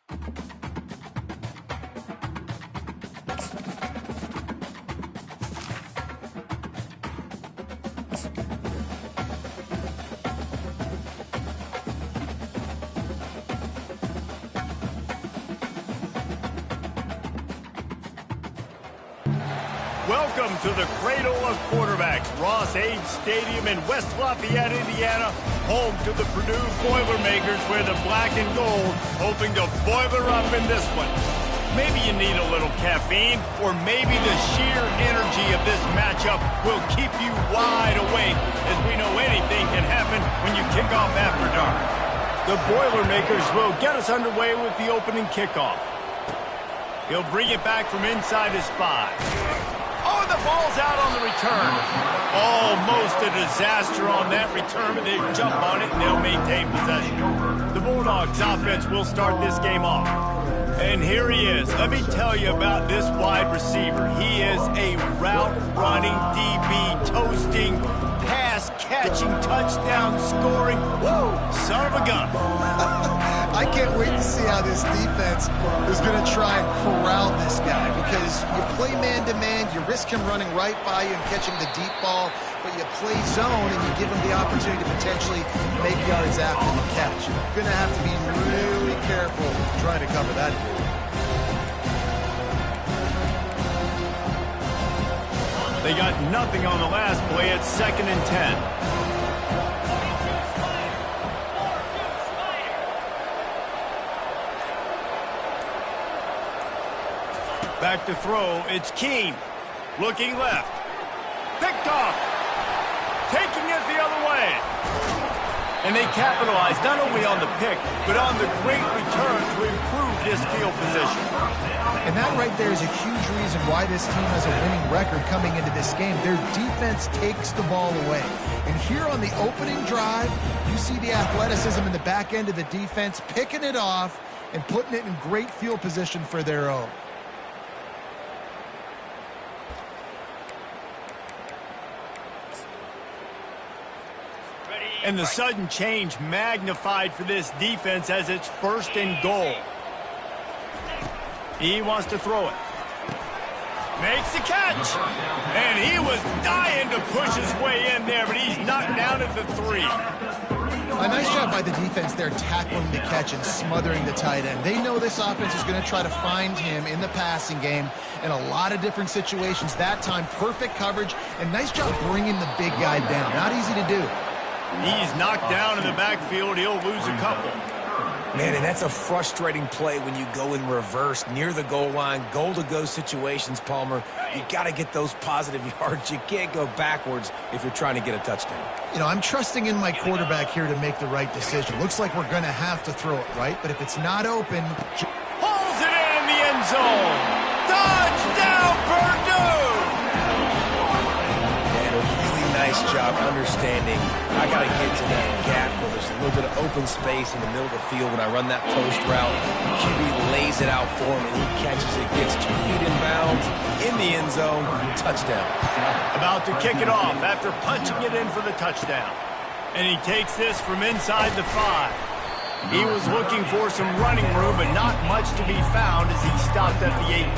Welcome to the cradle of quarterbacks, Ross Age Stadium in West Lafayette, Indiana, home to the Purdue Boilermakers, where the black and gold hoping to boiler up in this one. Maybe you need a little caffeine, or maybe the sheer energy of this matchup will keep you wide awake, as we know anything can happen when you kick off after dark. The Boilermakers will get us underway with the opening kickoff. He'll bring it back from inside his 5. Oh, the ball's out on the return. Almost a disaster on that return, but they jump on it and they'll maintain possession. The Bulldogs offense will start this game off. And here he is. Let me tell you about this wide receiver. He is a route-running DB, toasting, pass-catching, touchdown-scoring, woo, son of a gun. I can't wait to see how this defense is going to try and corral this guy, because you play man-to-man, you risk him running right by you and catching the deep ball, but you play zone and you give him the opportunity to potentially make yards after the catch. You're going to have to be really careful trying to cover that dude. They got nothing on the last play. It's 2nd and 10. Back to throw, it's Keene. Looking left. Picked off. Taking it the other way. And they capitalized not only on the pick, but on the great return to improve this field position. And that right there is a huge reason why this team has a winning record coming into this game. Their defense takes the ball away. And here on the opening drive, you see the athleticism in the back end of the defense, picking it off and putting it in great field position for their own. And the sudden change magnified for this defense as it's 1st and goal. He wants to throw it. Makes the catch. And he was dying to push his way in there, but he's knocked down at the 3. A nice job by the defense there, tackling the catch and smothering the tight end. They know this offense is going to try to find him in the passing game in a lot of different situations. That time, perfect coverage, and nice job bringing the big guy down. Not easy to do. He's knocked down in the backfield. He'll lose a couple. Man, and that's a frustrating play when you go in reverse near the goal line. Goal-to-go situations, Palmer. You got to get those positive yards. You can't go backwards if you're trying to get a touchdown. You know, I'm trusting in my quarterback here to make the right decision. Looks like we're going to have to throw it, right? But if it's not open... Pulls it in the end zone. Touchdown, Purdue! And a really nice job understanding I got to get to that gap where there's a little bit of open space in the middle of the field when I run that post route. QB lays it out for him, and he catches it, gets 2 feet in bounds, in the end zone, touchdown. About to kick it off after punching it in for the touchdown. And he takes this from inside the 5. He was looking for some running room, but not much to be found as he stopped at the 18.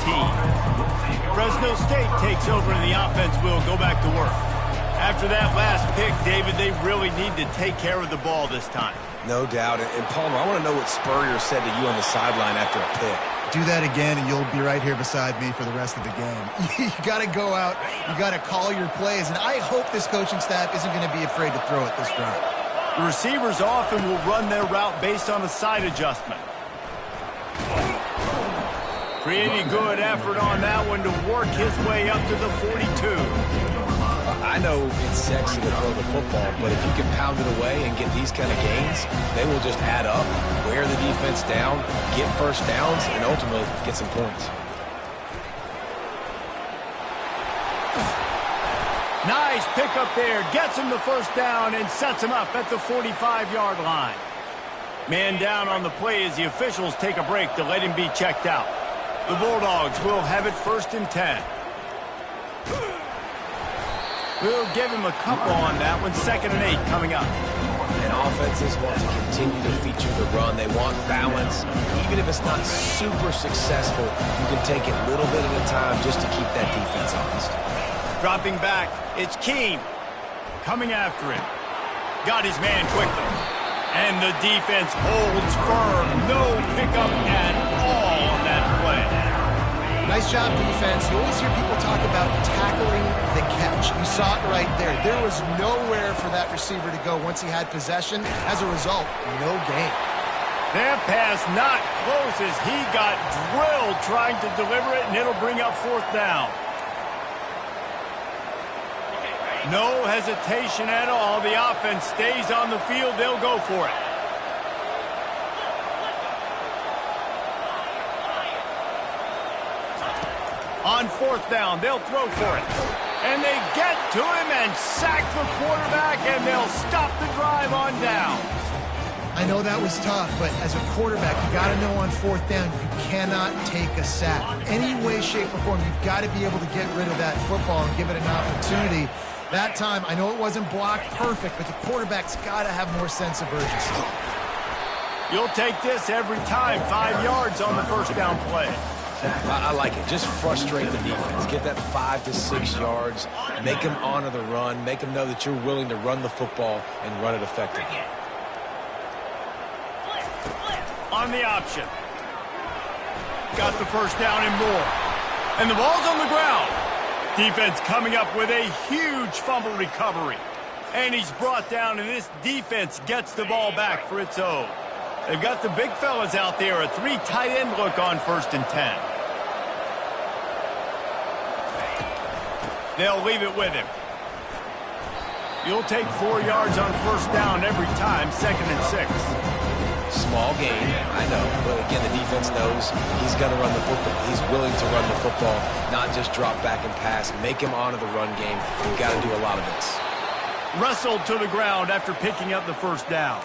Fresno State takes over and the offense will go back to work. After that last pick, David, they really need to take care of the ball this time. No doubt. And Palmer, I want to know what Spurrier said to you on the sideline after a pick. Do that again, and you'll be right here beside me for the rest of the game. You got to go out. You got to call your plays, and I hope this coaching staff isn't going to be afraid to throw it this drive. The receivers often will run their route based on a side adjustment. Pretty good effort on that one to work his way up to the 42. I know it's sexy to throw the football, but if you can pound it away and get these kind of gains, they will just add up, wear the defense down, get first downs, and ultimately get some points. Nice pickup there. Gets him the first down and sets him up at the 45-yard line. Man down on the play as the officials take a break to let him be checked out. The Bulldogs will have it 1st and 10. We'll give him a couple on that one. 2nd and 8 coming up. And offenses want to continue to feature the run. They want balance. even if it's not super successful, you can take it a little bit at a time just to keep that defense honest. Dropping back, it's Keene. Coming after him. Got his man quickly. And the defense holds firm. No pickup at all on that play. Nice job, defense. You always hear people talk about tackling the catch. You saw it right there. There was nowhere for that receiver to go once he had possession. As a result, no gain. That pass not close as he got drilled trying to deliver it, and it'll bring up fourth down. No hesitation at all. The offense stays on the field. They'll go for it. On fourth down, they'll throw for it. And they get to him and sack the quarterback, and they'll stop the drive on down. I know that was tough, but as a quarterback, you got to know on fourth down, you cannot take a sack. Any way, shape, or form, you've got to be able to get rid of that football and give it an opportunity. That time, I know it wasn't blocked perfect, but the quarterback's got to have more sense of urgency. You'll take this every time. 5 yards on the first down play. I like it. Just frustrate the defense. Get that 5 to 6 yards. Make them honor the run. Make them know that you're willing to run the football and run it effectively. On the option. Got the first down and more. And the ball's on the ground. Defense coming up with a huge fumble recovery. And he's brought down, and this defense gets the ball back for its own. They've got the big fellas out there, a 3 tight end look on 1st and 10. They'll leave it with him. You'll take 4 yards on first down every time, 2nd and 6. Small gain, I know, but again, the defense knows he's going to run the football. He's willing to run the football, not just drop back and pass. Make him honor the run game. We've got to do a lot of this. Wrestled to the ground after picking up the first down.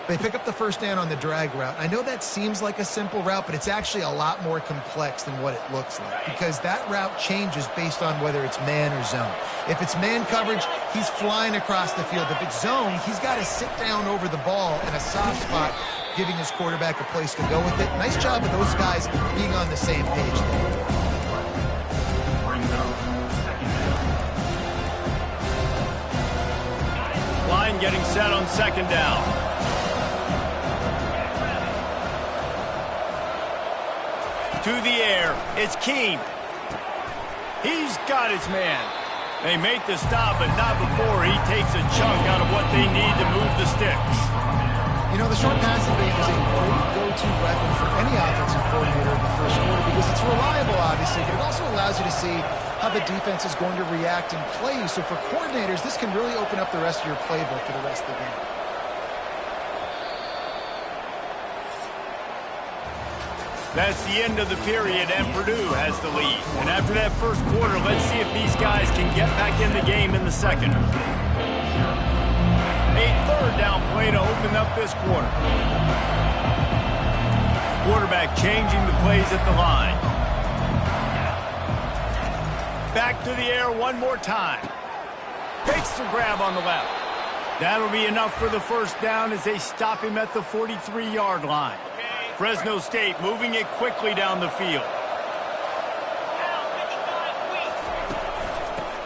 They pick up the first down on the drag route. I know that seems like a simple route, but it's actually a lot more complex than what it looks like because that route changes based on whether it's man or zone. If it's man coverage, he's flying across the field. If it's zone, he's got to sit down over the ball in a soft spot, giving his quarterback a place to go with it. Nice job of those guys being on the same page there. Line getting set on 2nd down. To the air, it's Keene. He's got his man. They make the stop, but not before he takes a chunk out of what they need to move the sticks. You know, the short passing game is a great go-to weapon for any offensive coordinator in the first quarter because it's reliable, obviously, but it also allows you to see how the defense is going to react and play you. So for coordinators, this can really open up the rest of your playbook for the rest of the game. That's the end of the period, and Purdue has the lead. And after that first quarter, let's see if these guys can get back in the game in the second. A 3rd down play to open up this quarter. Quarterback changing the plays at the line. Back to the air one more time. Takes the grab on the left. That'll be enough for the first down as they stop him at the 43-yard line. Fresno State moving it quickly down the field.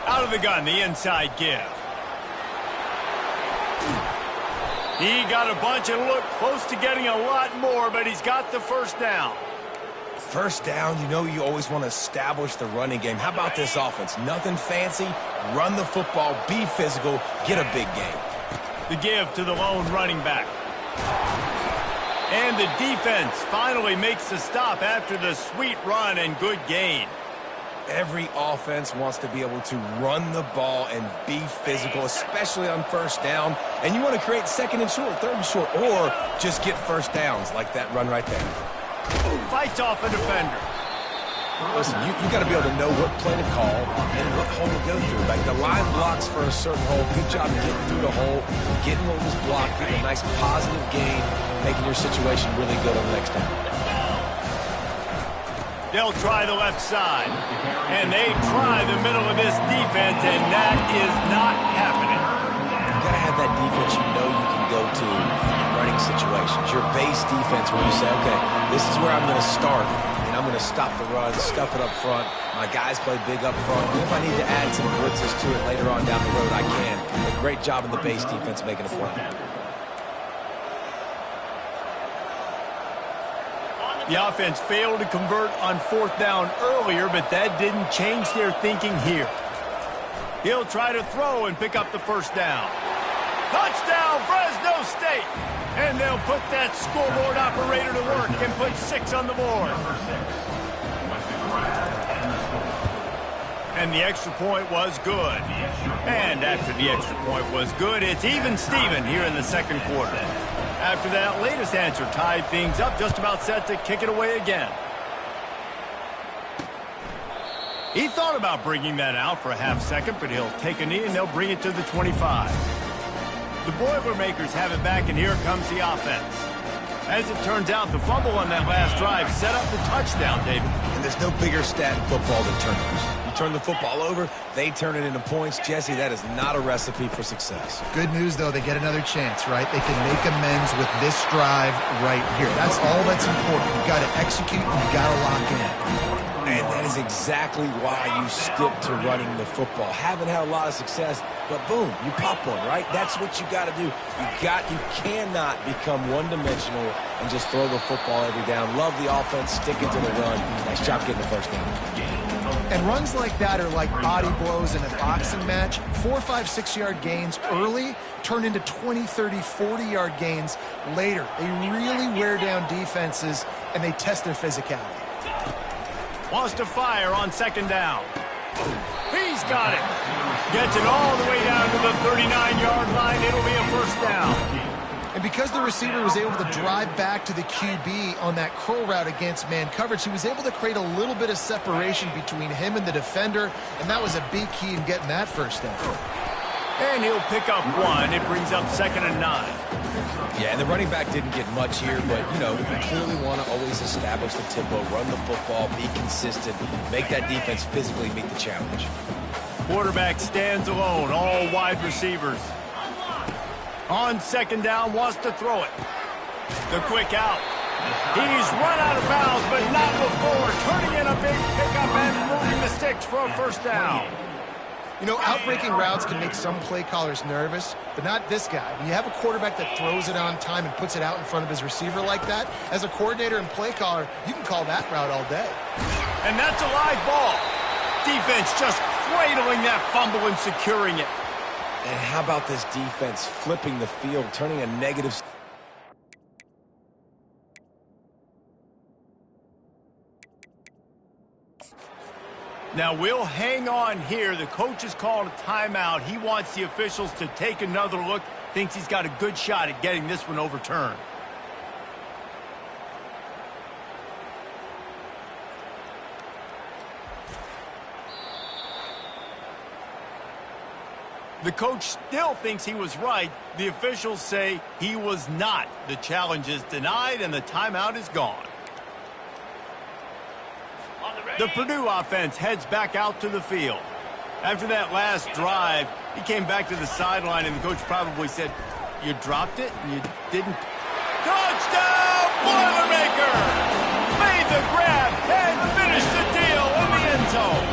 Out of the gun, the inside give. He got a bunch and looked close to getting a lot more, but he's got the first down. First down, you know you always want to establish the running game. How about this offense? Nothing fancy. Run the football, be physical, get a big game. The give to the lone running back. And the defense finally makes the stop after the sweet run and good gain. Every offense wants to be able to run the ball and be physical, especially on first down. And you want to create 2nd and short, 3rd and short, or just get first downs like that run right there. Fights off a defender. Listen, you got to be able to know what play to call and what hole to go through. Like the line blocks for a certain hole. Good job of getting through the hole, getting what was blocked, getting a nice positive gain, making your situation really good on the next down. They'll try the left side. And they try the middle of this defense, and that is not happening. You got to have that defense you know you can go to. running situations. Your base defense where you say, okay, this is where I'm going to start, and I'm going to stop the run, stuff it up front. My guys play big up front. And if I need to add some blitzes to it later on down the road, I can. A great job in the base defense making a play. The offense failed to convert on 4th down earlier, but that didn't change their thinking here. He'll try to throw and pick up the first down. Touchdown, Fresno State! And they'll put that scoreboard operator to work and put 6 on the board. And the extra point was good. And after the extra point was good, it's even Steven here in the second quarter. After that latest answer tied things up, just about set to kick it away again. He thought about bringing that out for a half second, but he'll take a knee and they'll bring it to the 25. The Boilermakers have it back, and here comes the offense. As it turns out, the fumble on that last drive set up the touchdown, David. And there's no bigger stat in football than turnovers. You turn the football over, they turn it into points. Jesse, that is not a recipe for success. Good news, though, they get another chance, right? They can make amends with this drive right here. That's all that's important. You've got to execute, and you've got to lock in. And that is exactly why you stick to running the football. Haven't had a lot of success, but boom, you pop one, right? That's what you got to do. You cannot become one-dimensional and just throw the football every down. Love the offense, sticking to the run. Nice job getting the first down. And runs like that are like body blows in a boxing match. 4, 5, 6-yard gains early turn into 20, 30, 40-yard gains later. They really wear down defenses, and they test their physicality. Wants to fire on 2nd down. He's got it. Gets it all the way down to the 39-yard line. It'll be a first down. And because the receiver was able to drive back to the QB on that curl route against man coverage, he was able to create a little bit of separation between him and the defender, and that was a big key in getting that first down. And he'll pick up 1. It brings up 2nd and 9. Yeah, and the running back didn't get much here, but, you know, you clearly want to always establish the tempo, run the football, be consistent, make that defense physically meet the challenge. Quarterback stands alone, all wide receivers. On 2nd down, wants to throw it. The quick out. He's run out of bounds, but not before. Turning in a big pickup and moving the sticks for a first down. You know, outbreaking routes can make some play callers nervous, but not this guy. When you have a quarterback that throws it on time and puts it out in front of his receiver like that, as a coordinator and play caller, you can call that route all day. And that's a live ball. Defense just cradling that fumble and securing it. And how about this defense flipping the field, turning a negative... Now, we'll hang on here. The coach has called a timeout. He wants the officials to take another look. Thinks he's got a good shot at getting this one overturned. The coach still thinks he was right. The officials say he was not. The challenge is denied, and the timeout is gone. The Purdue offense heads back out to the field. After that last drive, he came back to the sideline, and the coach probably said, "You dropped it, and you didn't." Touchdown, Boilermaker! Made the grab and finished the deal in the end zone.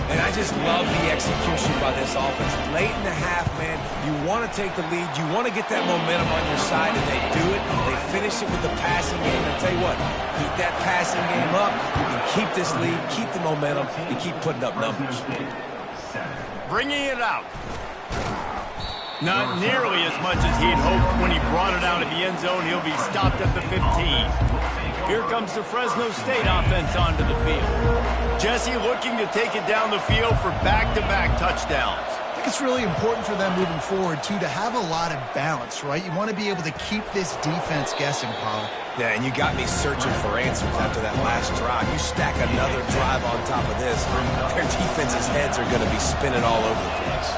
And I just love the execution by this offense. Late in the half, man, you want to take the lead. You want to get that momentum on your side, and they do it. They finish it with the passing game. And I'll tell you what, keep that passing game up. You can keep this lead, keep the momentum, and keep putting up numbers. Bringing it out. Not nearly as much as he'd hoped when he brought it out of the end zone. He'll be stopped at the 15. Here comes the Fresno State offense onto the field. Jesse looking to take it down the field for back-to-back touchdowns. I think it's really important for them moving forward, too, to have a lot of balance, right? You want to be able to keep this defense guessing, Paul. Yeah, and you got me searching for answers after that last drive. You stack another drive on top of this, their defense's heads are going to be spinning all over the place.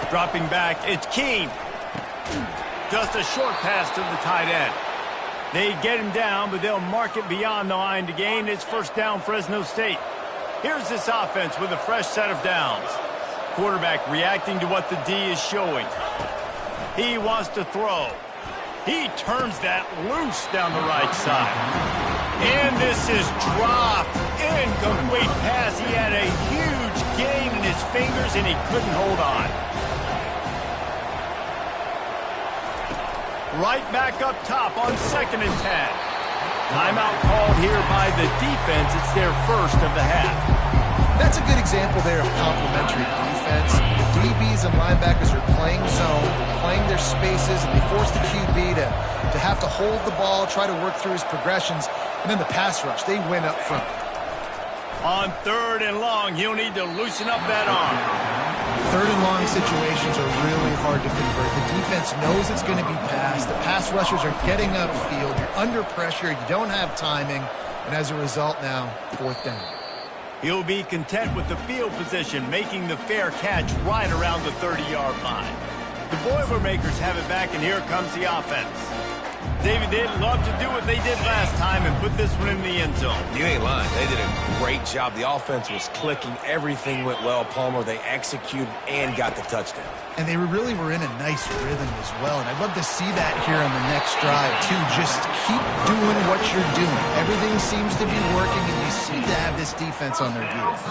Dropping back, it's Keene. Just a short pass to the tight end. They get him down, but they'll mark it beyond the line to gain. It's first down, Fresno State. Here's this offense with a fresh set of downs. Quarterback reacting to what the D is showing. He wants to throw. He turns that loose down the right side. And this is dropped. Incomplete pass. He had a huge gain in his fingers, and he couldn't hold on. Right back up top on 2nd and 10. Timeout called here by the defense. It's their first of the half. That's a good example there of complementary defense. The DBs and linebackers are playing zone, they're playing their spaces, and they force the QB to have to hold the ball, try to work through his progressions, and then the pass rush, they win up front. On 3rd and long, he'll need to loosen up that arm. 3rd and long situations are really hard to convert. The defense knows it's going to be passed. The pass rushers are getting upfield. You're under pressure. You don't have timing. And as a result now, 4th down. He'll be content with the field position, making the fair catch right around the 30-yard line. The Boilermakers have it back, and here comes the offense. David, they'd love to do what they did last time and put this one in the end zone. You ain't lying. They did a great job. The offense was clicking. Everything went well, Palmer. They executed and got the touchdown. And they really were in a nice rhythm as well. And I'd love to see that here on the next drive, too. Just keep doing what you're doing. Everything seems to be working, and you seem to have this defense on their heels.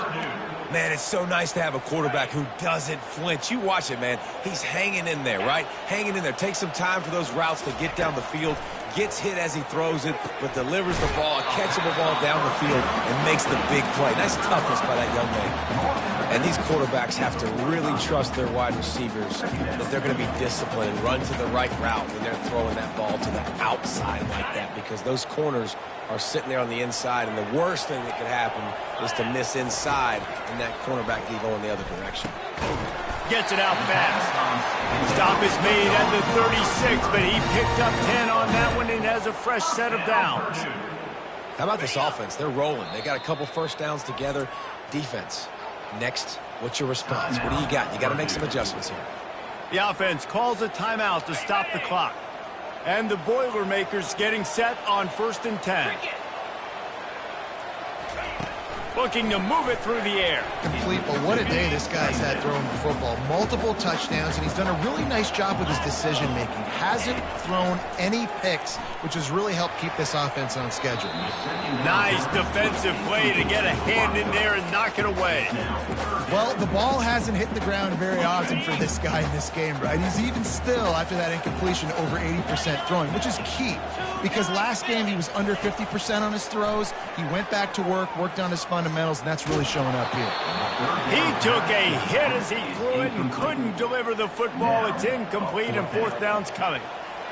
Man, it's so nice to have a quarterback who doesn't flinch. You watch it, man. He's hanging in there, right? Hanging in there. Takes some time for those routes to get down the field. Gets hit as he throws it, but delivers the ball, a catchable ball down the field, and makes the big play. Nice toughness by that young man. And these quarterbacks have to really trust their wide receivers that they're going to be disciplined and run to the right route when they're throwing that ball to the outside like that, because those corners are sitting there on the inside, and the worst thing that could happen is to miss inside and that cornerback be going the other direction. Gets it out fast. Stop is made at the 36, but he picked up 10 on that one and has a fresh set of downs. How about this offense? They're rolling. They got a couple first downs together. Defense. Next, what's your response? What do you got? You got to make some adjustments here. The offense calls a timeout to stop the clock. And the Boilermakers getting set on 1st and 10. Looking to move it through the air. Complete, but what a day this guy's had throwing the football. Multiple touchdowns, and he's done a really nice job with his decision-making. Hasn't thrown any picks, which has really helped keep this offense on schedule. Nice defensive play to get a hand in there and knock it away. Well, the ball hasn't hit the ground very often for this guy in this game, right? He's even still, after that incompletion, over 80% throwing, which is key. Because last game he was under 50% on his throws. He went back to work, worked on his fundamentals, and that's really showing up here. He took a hit as he threw it and couldn't deliver the football. It's incomplete, and 4th down's coming.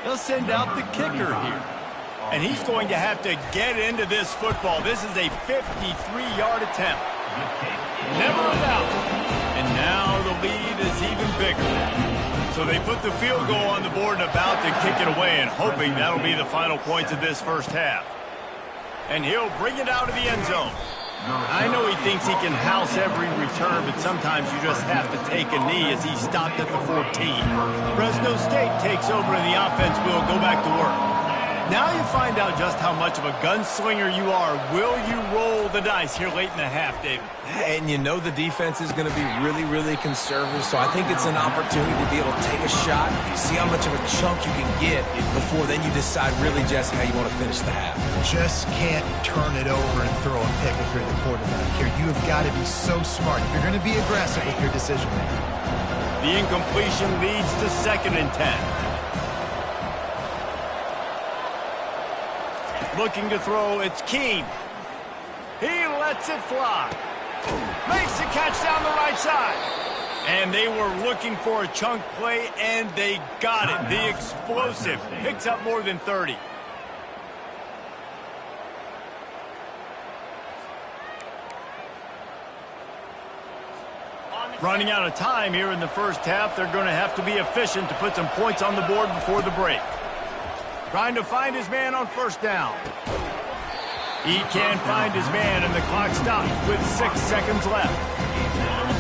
They'll send out the kicker here. And he's going to have to get into this football. This is a 53-yard attempt. Never a doubt. And now the lead is even bigger. So they put the field goal on the board and about to kick it away, and hoping that'll be the final points of this first half. And he'll bring it out of the end zone. I know he thinks he can house every return, but sometimes you just have to take a knee as he stopped at the 14. Fresno State takes over and the offense will go back to work. Now you find out just how much of a gunslinger you are. Will you roll the dice here late in the half, David? And you know the defense is going to be really, really conservative, so I think it's an opportunity to be able to take a shot, see how much of a chunk you can get before then you decide really just how you want to finish the half. Just can't turn it over and throw a pick if you're the quarterback here. You have got to be so smart if you're going to be aggressive with your decision making. The incompletion leads to 2nd and 10. Looking to throw, it's Keene. He lets it fly. Makes the catch down the right side. And they were looking for a chunk play, and they got it. The explosive picks up more than 30. Running out of time here in the first half. They're going to have to be efficient to put some points on the board before the break. Trying to find his man on 1st down. He can't find his man, and the clock stops with 6 seconds left.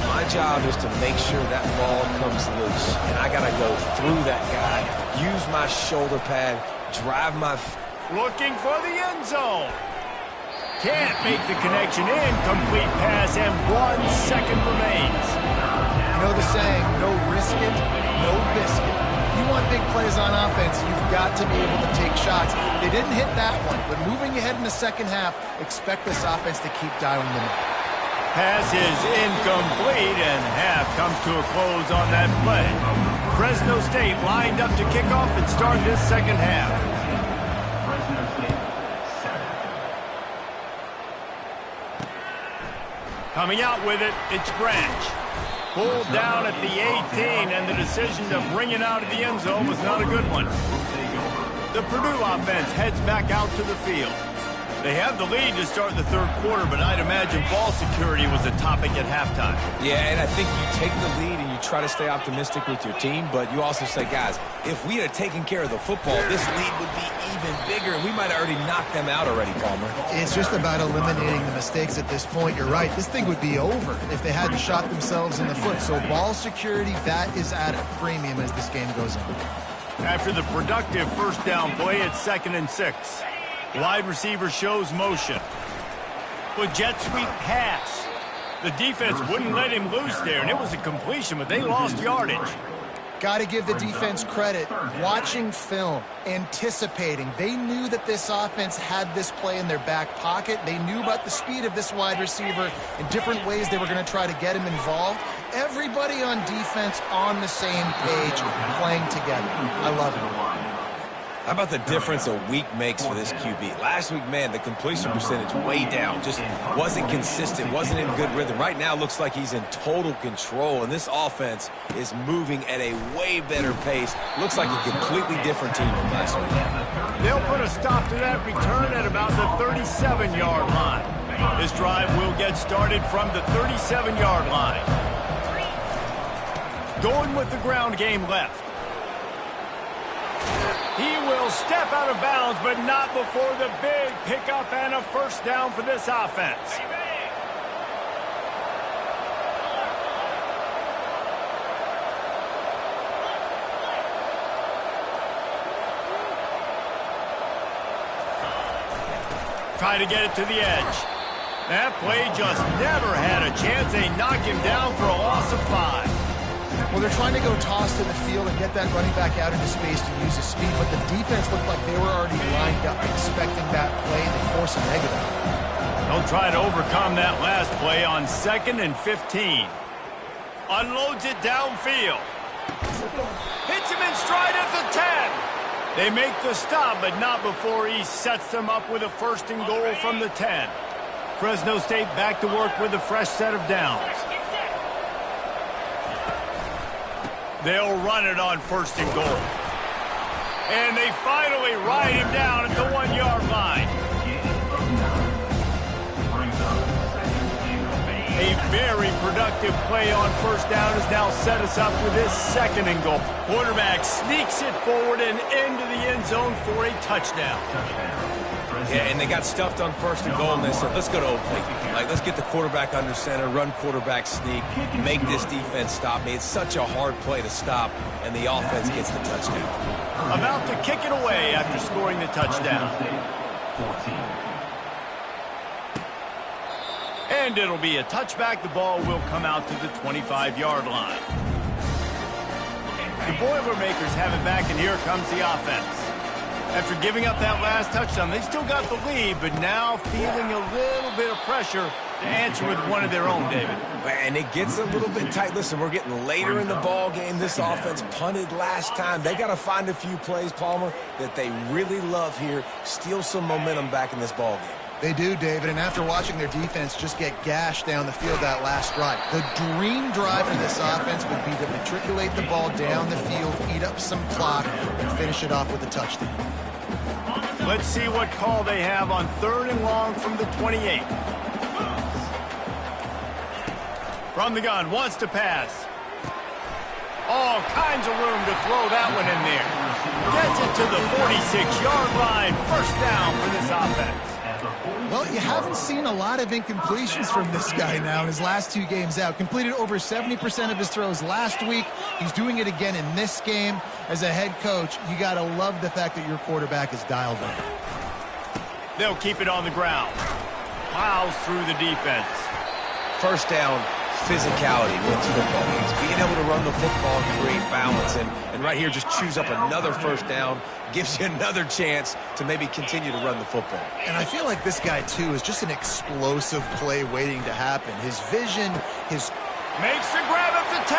My job is to make sure that ball comes loose, and I got to go through that guy, use my shoulder pad, drive my... Looking for the end zone. Can't make the connection. Incomplete pass, and 1 second remains. You know the saying, no risk it, no biscuit. If you want big plays on offense, you've got to be able to take shots. They didn't hit that one, but moving ahead in the second half, expect this offense to keep dialing them up. Pass is incomplete, and half comes to a close on that play. Fresno State lined up to kick off and start this second half. Coming out with it, it's Branch. Pulled down at the 18, and the decision to bring it out of the end zone was not a good one. The Purdue offense heads back out to the field. They have the lead to start the third quarter, but I'd imagine ball security was a topic at halftime. Yeah, and I think you take the lead and you try to stay optimistic with your team, but you also say, guys, if we had taken care of the football, this lead would be even bigger, and we might have already knocked them out already, Palmer. It's just about eliminating the mistakes at this point. You're right. This thing would be over if they hadn't shot themselves in the foot. So ball security, that is at a premium as this game goes on. After the productive first down play, it's 2nd and 6. Wide receiver shows motion. With jet sweep pass. The defense wouldn't let him loose there, and it was a completion, but they lost yardage. Got to give the defense credit. Watching film, anticipating. They knew that this offense had this play in their back pocket. They knew about the speed of this wide receiver and different ways they were going to try to get him involved. Everybody on defense on the same page, playing together. I love it. How about the difference a week makes for this QB? Last week, man, the completion percentage way down. Just wasn't consistent, wasn't in good rhythm. Right now, looks like he's in total control, and this offense is moving at a way better pace. Looks like a completely different team from last week. They'll put a stop to that return at about the 37-yard line. This drive will get started from the 37-yard line. Going with the ground game left. He will step out of bounds, but not before the big pickup and a first down for this offense. Try to get it to the edge. That play just never had a chance. They knocked him down for a loss of 5. Well, they're trying to go toss to the field and get that running back out into space to use his speed, but the defense looked like they were already lined up expecting that play, and they force a negative. They'll try to overcome that last play on 2nd and 15. Unloads it downfield. Hits him in stride at the 10. They make the stop, but not before he sets them up with a 1st and goal from the 10. Fresno State back to work with a fresh set of downs. They'll run it on 1st and goal. And they finally ride him down at the 1-yard line. A very productive play on 1st down has now set us up with this 2nd and goal. Quarterback sneaks it forward and into the end zone for a touchdown. Yeah, and they got stuffed on 1st and goal, and they said, let's go to Oakley. Like, let's get the quarterback under center, run quarterback sneak, make this defense stop me. It's such a hard play to stop, and the offense gets the touchdown. About to kick it away after scoring the touchdown. And it'll be a touchback. The ball will come out to the 25-yard line. The Boilermakers have it back, and here comes the offense. After giving up that last touchdown, they still got the lead, but now feeling a little bit of pressure to answer with one of their own, David. And it gets a little bit tight. Listen, we're getting later in the ball game. This offense punted last time. They got to find a few plays, Palmer, that they really love here, steal some momentum back in this ball game. They do, David, and after watching their defense just get gashed down the field that last drive, the dream drive for this offense would be to matriculate the ball down the field, eat up some clock, and finish it off with a touchdown. Let's see what call they have on 3rd and long from the 28. From the gun, wants to pass. All kinds of room to throw that one in there. Gets it to the 46-yard line. First down for this offense. Well, you haven't seen a lot of incompletions from this guy now in his last 2 games out. Completed over 70% of his throws last week. He's doing it again in this game. As a head coach, you got to love the fact that your quarterback is dialed in. They'll keep it on the ground. Plows through the defense. First down, physicality wins football games. Being able to run the football and create balance. And right here, just choose up another first down, gives you another chance to maybe continue to run the football. And I feel like this guy, too, is just an explosive play waiting to happen. His vision, his... Makes the grab at the 10.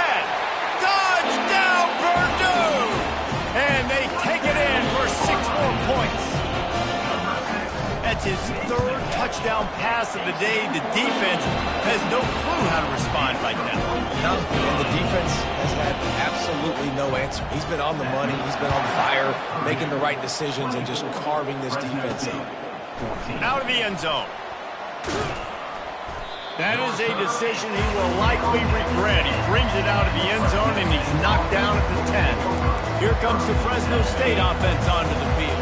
Touchdown, Purdue! And they take it in for 6 more points. That's his 3rd touchdown pass of the day. The defense has no clue how to respond right now. No, and the defense has had absolutely no answer. He's been on the money. He's been on fire, making the right decisions and just carving this defense up. Out of the end zone. That is a decision he will likely regret. He brings it out of the end zone, and he's knocked down at the 10. Here comes the Fresno State offense onto the field.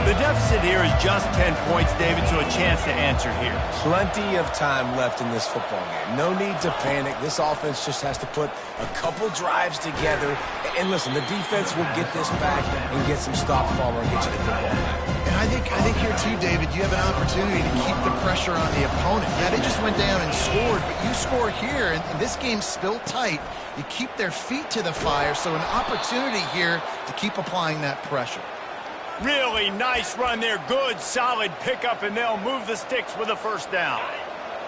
The deficit here is just 10 points, David, so a chance to answer here. Plenty of time left in this football game. No need to panic. This offense just has to put a couple drives together. And listen, the defense will get this back and get some stop follower and get you the football back. And I think here, too, David, you have an opportunity to keep the pressure on the opponent. Yeah, they just went down and scored, but you score here, and this game's still tight. You keep their feet to the fire, so an opportunity here to keep applying that pressure. Really nice run there. Good, solid pickup, and they'll move the sticks with a first down.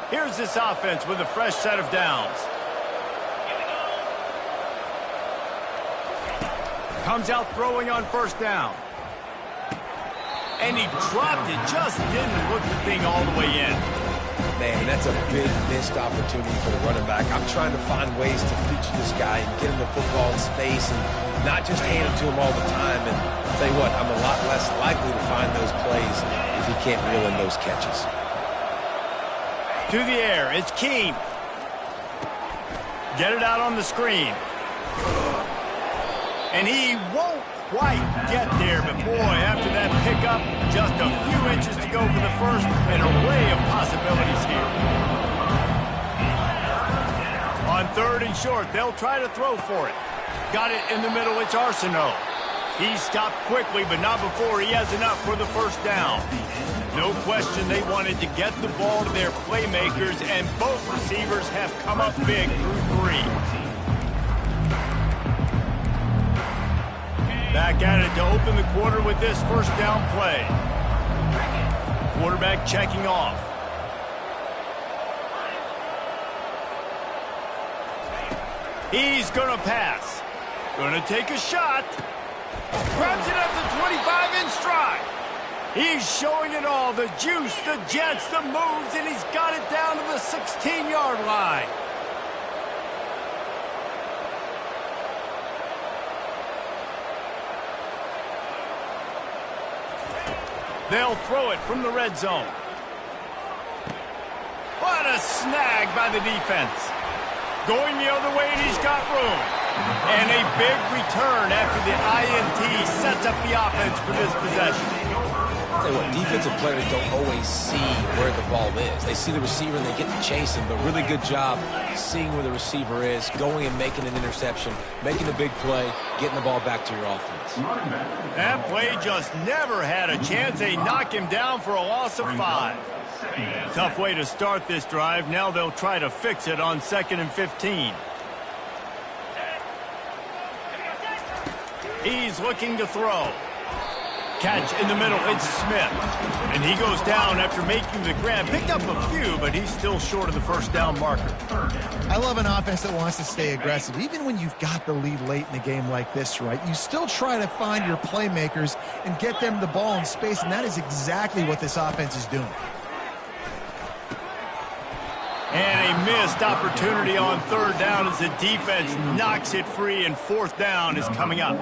Here's this offense with a fresh set of downs. Comes out throwing on first down. And he dropped it. Just didn't look the thing all the way in. Man, that's a big missed opportunity for the running back. I'm trying to find ways to feature this guy and get him the football in space and not just hand it to him all the time. And I'll tell you what, I'm a lot less likely to find those plays if he can't reel in those catches. To the air, it's Keene. Get it out on the screen. And he won't quite get there, but boy, after that pickup, just a few inches to go for the first, an array of possibilities here. On 3rd and short, they'll try to throw for it. Got it in the middle, it's Arsenault. He stopped quickly, but not before he has enough for the first down. No question they wanted to get the ball to their playmakers, and both receivers have come up big through 3. Back at it to open the quarter with this first down play. Quarterback checking off. He's going to pass. Going to take a shot. Grabs it at the 25 in stride. He's showing it all. The juice, the jets, the moves, and he's got it down to the 16-yard line. They'll throw it from the red zone. What a snag by the defense. Going the other way, and he's got room. And a big return after the INT sets up the offense for this possession. I'll tell you what, defensive players don't always see where the ball is. They see the receiver and they get to chase him, but really good job seeing where the receiver is, going and making an interception, making a big play, getting the ball back to your offense. That play just never had a chance. They knock him down for a loss of 5. Tough way to start this drive. Now they'll try to fix it on 2nd and 15. He's looking to throw. Catch in the middle, it's Smith. And he goes down after making the grab. Picked up a few, but he's still short of the first down marker. I love an offense that wants to stay aggressive. Even when you've got the lead late in the game like this, right, you still try to find your playmakers and get them the ball in space, and that is exactly what this offense is doing. And a missed opportunity on 3rd down as the defense knocks it free, and 4th down is coming up.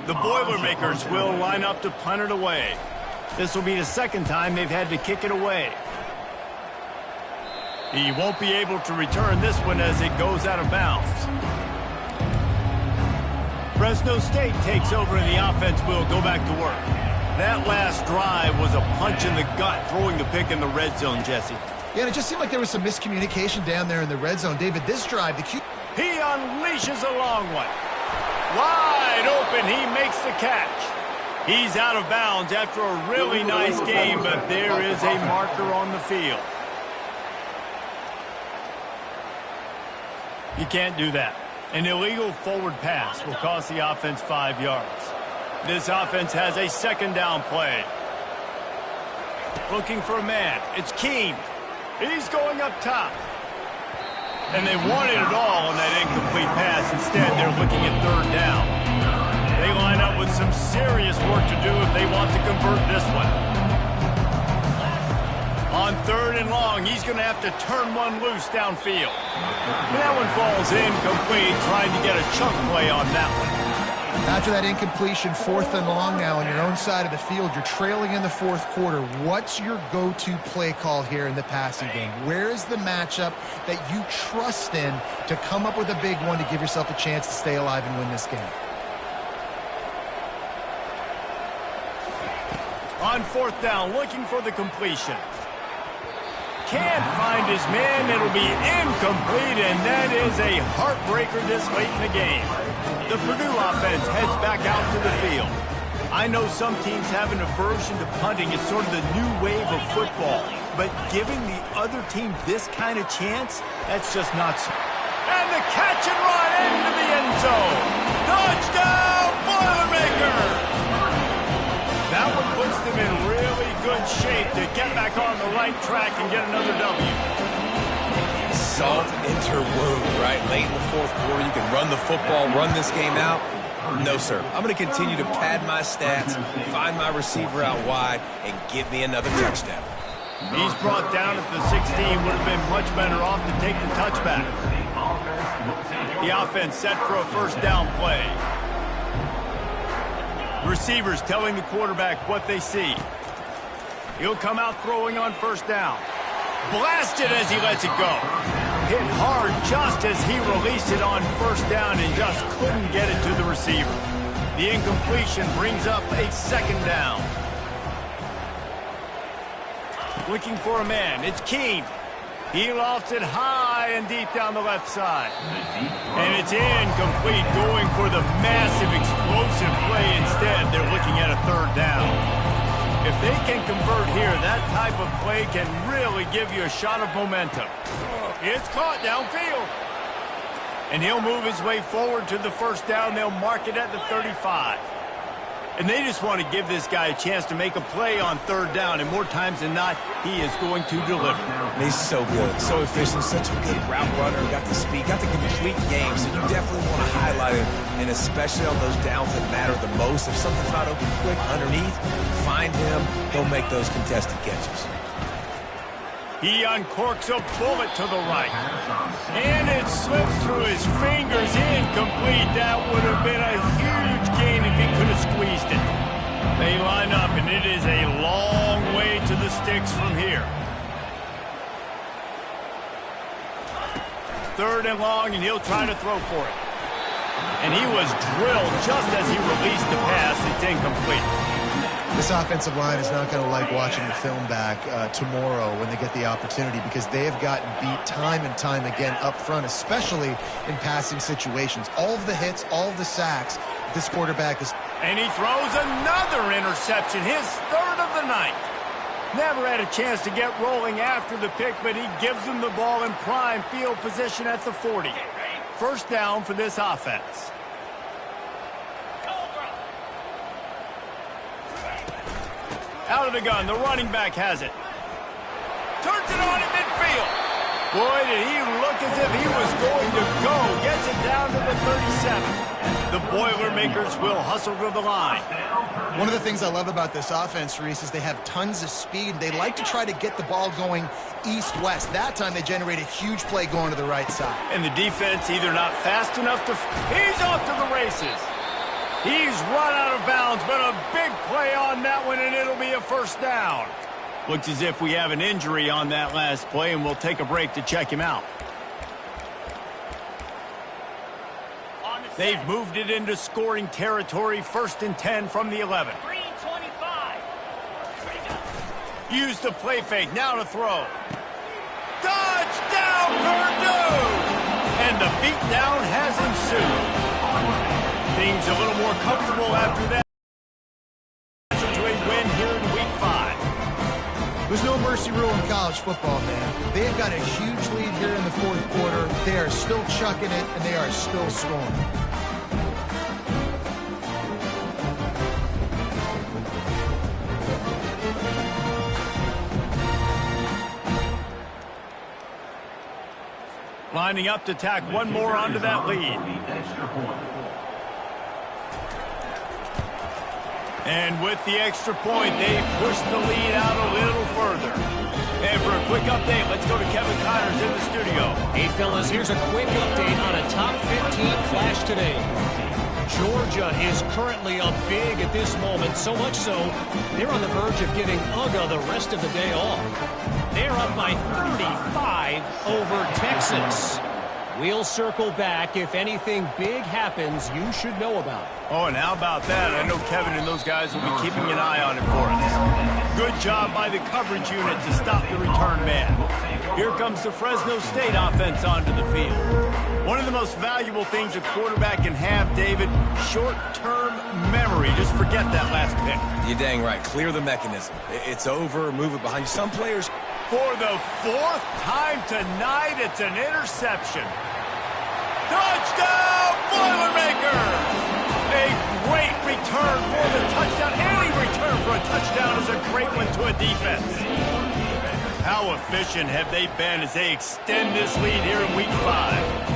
The Boilermakers will line up to punt it away. This will be the 2nd time they've had to kick it away. He won't be able to return this one as it goes out of bounds. Fresno State takes over and the offense will go back to work. That last drive was a punch in the gut, throwing the pick in the red zone, Jesse. Yeah, and it just seemed like there was some miscommunication down there in the red zone. David, this drive, he unleashes a long one. Wide open, he makes the catch. He's out of bounds after a really nice game, but there is a marker on the field. You can't do that. An illegal forward pass will cost the offense 5 yards. This offense has a second down play. Looking for a man. It's Keene. He's going up top. And they wanted it all on that incomplete pass. Instead, they're looking at third down. They line up with some serious work to do if they want to convert this one. On third and long, he's going to have to turn one loose downfield. That one falls incomplete, trying to get a chunk play on that one. After that incompletion, 4th and long now on your own side of the field, you're trailing in the 4th quarter. What's your go-to play call here in the passing game? Where is the matchup that you trust in to come up with a big one to give yourself a chance to stay alive and win this game? On 4th down, looking for the completion. Can't find his man. It'll be incomplete, and that is a heartbreaker this late in the game. The Purdue offense heads back out to the field. I know some teams have an aversion to punting. It's sort of the new wave of football. But giving the other team this kind of chance, that's just not... And the catch and run into the end zone. Touchdown, Boilermakers! That one puts them in really good shape to get back on the right track and get another W. Salt into wound, right? Late in the 4th quarter, you can run the football, run this game out. No, sir. I'm going to continue to pad my stats, find my receiver out wide, and give me another touchdown. He's brought down at the 16. Would have been much better off to take the touchback. The offense set for a first down play. Receivers telling the quarterback what they see. He'll come out throwing on first down. Blasted as he lets it go. Hit hard just as he released it on first down and just couldn't get it to the receiver. The incompletion brings up a second down. Looking for a man. It's Keene. He lofts it high and deep down the left side. And it's incomplete, going for the massive explosive play instead. They're looking at a third down. If they can convert here, that type of play can really give you a shot of momentum. It's caught downfield. And he'll move his way forward to the first down. They'll mark it at the 35. And they just want to give this guy a chance to make a play on third down. And more times than not, he is going to deliver. He's so good, so efficient, such a good route runner. Got the speed, got the complete game. So you definitely want to highlight it. And especially on those downs that matter the most. If something's not open quick underneath, find him. He'll make those contested catches. He uncorks a bullet to the right. And it slips through his fingers. Incomplete. That would have been a huge gain if he could have squeezed it. They line up, and it is a long way to the sticks from here. Third and long, and he'll try to throw for it. And he was drilled just as he released the pass. It's incomplete. This offensive line is not going to like watching the film back tomorrow when they get the opportunity, because they have gotten beat time and time again up front, especially in passing situations. All of the hits, all of the sacks, this quarterback is... And he throws another interception, his third of the night. Never had a chance to get rolling after the pick, but he gives them the ball in prime field position at the 40. First down for this offense. Out of the gun, the running back has it. Turns it on in midfield. Boy, did he look as if he was going to go. Gets it down to the 37. The Boilermakers will hustle to the line. One of the things I love about this offense, Reese, is they have tons of speed. They like to try to get the ball going east-west. That time they generate a huge play going to the right side. And the defense either not fast enough to... He's off to the races. He's run out of bounds, but a big play on that one, and it'll be a first down. Looks as if we have an injury on that last play, and we'll take a break to check him out. They've moved it into scoring territory, 1st and 10 from the 11. Use the play fake, now to throw. Touchdown, Purdue! And the beatdown has ensued. Things a little more comfortable after that. To a win here in Week 5. There's no mercy rule in college football, man. They've got a huge lead here in the fourth quarter. They are still chucking it, and they are still scoring. Lining up to tack one more onto that lead. And with the extra point, they push the lead out a little further. And for a quick update, let's go to Kevin Connors in the studio. Hey, fellas, here's a quick update on a top 15 flash today. Georgia is currently up big at this moment, so much so, they're on the verge of giving UGA the rest of the day off. They're up by 35 over Texas. We'll circle back. If anything big happens, you should know about it. Oh, and how about that? I know Kevin and those guys will be keeping an eye on it for us. Good job by the coverage unit to stop the return man. Here comes the Fresno State offense onto the field. One of the most valuable things a quarterback can have, David, short-term memory. Just forget that last pick. You're dang right. Clear the mechanism. It's over. Move it behind you. Some players... For the fourth time tonight, it's an interception. Touchdown, Boilermakers! A great return for the touchdown. Any return for a touchdown is a great one to a defense. How efficient have they been as they extend this lead here in Week 5?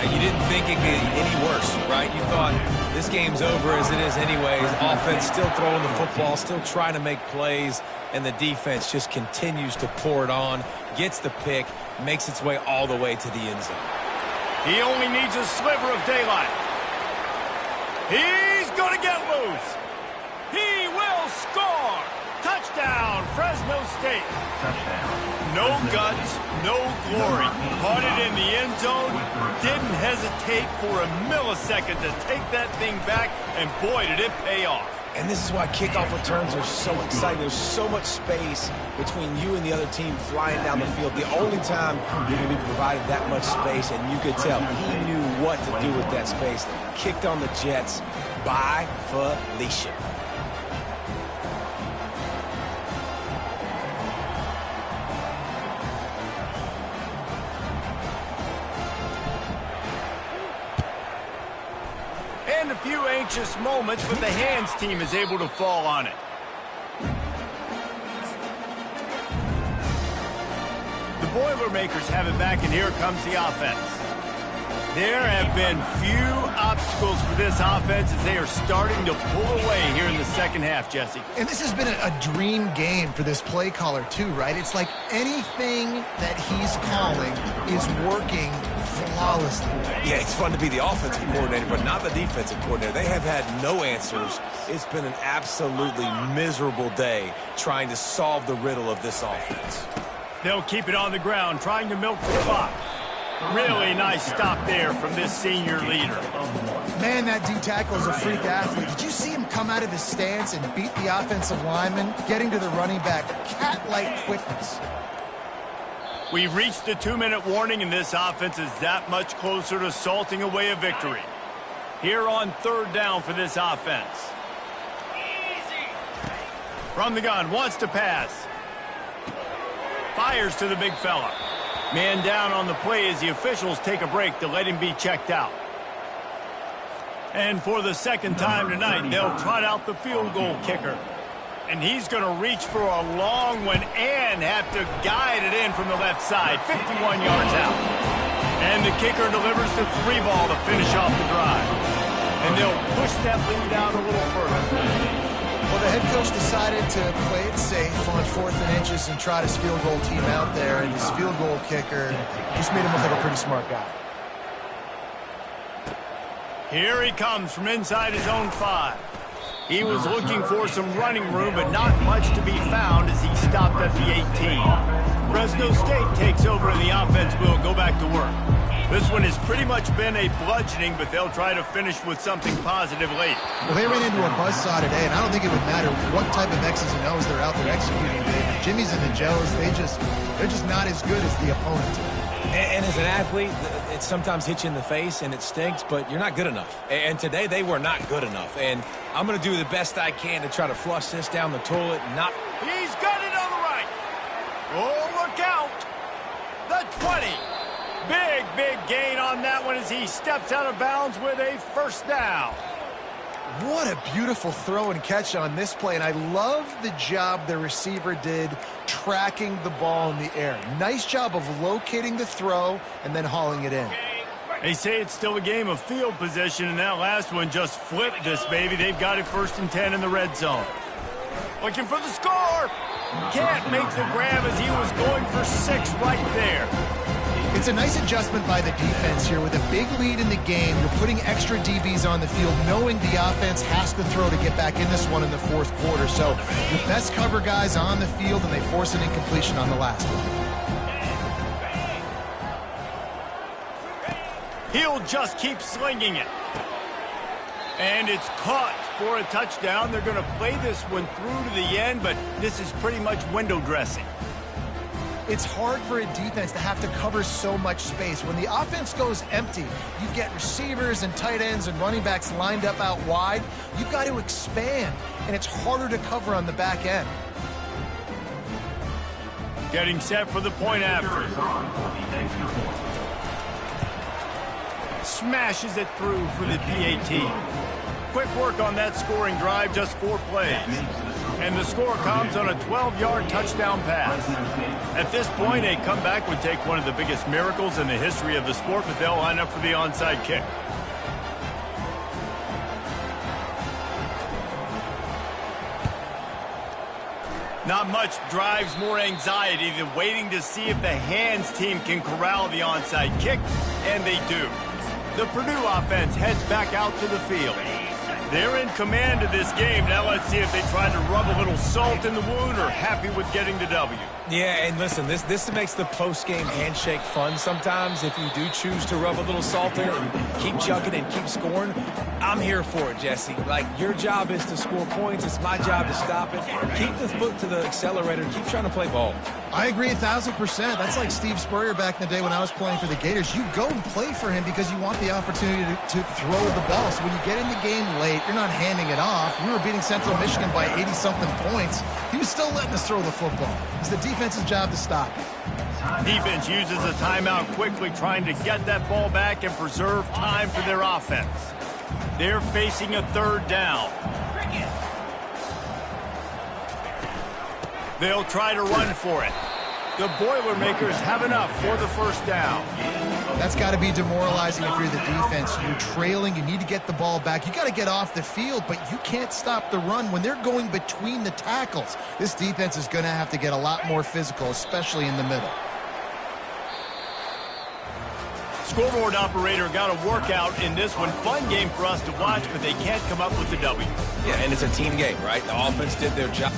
You didn't think it could get any worse, right? You thought this game's over as it is anyways. Offense still throwing the football, still trying to make plays, and the defense just continues to pour it on, gets the pick, makes its way all the way to the end zone. He only needs a sliver of daylight. He's going to get loose. He will score. Touchdown, Fresno State. No guts, no glory. Caught it in the end zone. Didn't hesitate for a millisecond to take that thing back, and boy, did it pay off. And this is why kickoff returns are so exciting. There's so much space between you and the other team flying down the field. The only time you're going to be provided that much space, and you could tell he knew what to do with that space. Kicked on the Jets by Felicia. And a few anxious moments, but the hands team is able to fall on it. The Boilermakers have it back, and here comes the offense. There have been few obstacles for this offense as they are starting to pull away here in the second half, Jesse. And this has been a dream game for this play caller, too, right? It's like anything that he's calling is working flawlessly. Yeah, it's fun to be the offensive coordinator, but not the defensive coordinator. They have had no answers. It's been an absolutely miserable day trying to solve the riddle of this offense. They'll keep it on the ground, trying to milk the clock. Really nice stop there from this senior leader. Man, that D tackle is a freak athlete. Did you see him come out of his stance and beat the offensive lineman, getting to the running back? Cat-like quickness. We've reached the 2-minute warning, and this offense is that much closer to salting away a victory. Here on third down for this offense. From the gun, wants to pass. Fires to the big fella. Man down on the play as the officials take a break to let him be checked out. And for the second time tonight, they'll trot out the field goal kicker. And he's going to reach for a long one and have to guide it in from the left side, 51 yards out. And the kicker delivers the 3 ball to finish off the drive. And they'll push that lead out a little further. Well, the head coach decided to play it safe on 4th and inches and trot his field goal team out there, and his field goal kicker just made him look like a pretty smart guy. Here he comes from inside his own 5. He was looking for some running room, but not much to be found as he stopped at the 18. Fresno State takes over, and the offense will go back to work. This one has pretty much been a bludgeoning, but they'll try to finish with something positive late. Well, they ran into a buzzsaw today, and I don't think it would matter what type of X's and O's they're out there executing today. The Jimmies and the Joes, they're just not as good as the opponent. And as an athlete, it sometimes hits you in the face, and it stinks, but you're not good enough. And today, they were not good enough. And I'm going to do the best I can to try to flush this down the toilet and not... He's got it on the right. Oh, look out. The 20. Big gain on that one as he steps out of bounds with a first down. What a beautiful throw and catch on this play, and I love the job the receiver did tracking the ball in the air. Nice job of locating the throw and then hauling it in. They say it's still a game of field position, and that last one just flipped this baby. They've got it 1st and 10 in the red zone. Looking for the score. Can't make the grab as he was going for 6 right there. It's a nice adjustment by the defense here. With a big lead in the game, you're putting extra DBs on the field, knowing the offense has to throw to get back in this one in the 4th quarter. So your best cover guys on the field, and they force an incompletion on the last one. He'll just keep slinging it. And it's caught for a touchdown. They're going to play this one through to the end, but this is pretty much window dressing. It's hard for a defense to have to cover so much space. When the offense goes empty, you get receivers and tight ends and running backs lined up out wide. You've got to expand, and it's harder to cover on the back end. Getting set for the point after. Smashes it through for the PAT. Quick work on that scoring drive, just 4 plays. And the score comes on a 12-yard touchdown pass. At this point, a comeback would take one of the biggest miracles in the history of the sport, but they'll line up for the onside kick. Not much drives more anxiety than waiting to see if the hands team can corral the onside kick, and they do. The Purdue offense heads back out to the field. They're in command of this game. Now let's see if they try to rub a little salt in the wound or happy with getting the W. Yeah, and listen, this makes the post-game handshake fun sometimes. If you do choose to rub a little salt in it and keep chucking and keep scoring, I'm here for it, Jesse. Like, your job is to score points. It's my job to stop it. Keep the foot to the accelerator. Keep trying to play ball. I agree 1,000%. That's like Steve Spurrier back in the day when I was playing for the Gators. You go and play for him because you want the opportunity to throw the ball. So when you get in the game late, you're not handing it off. We were beating Central Michigan by 80-something points. He was still letting us throw the football. It's the defense's job to stop it. Defense uses a timeout quickly, trying to get that ball back and preserve time for their offense. They're facing a 3rd down. They'll try to run for it. The Boilermakers have enough for the 1st down. That's got to be demoralizing if you're the defense. You're trailing. You need to get the ball back. You got to get off the field, but you can't stop the run when they're going between the tackles. This defense is going to have to get a lot more physical, especially in the middle. Scoreboard operator got a workout in this one. Fun game for us to watch, but they can't come up with the W. Yeah, and it's a team game, right? The offense did their job.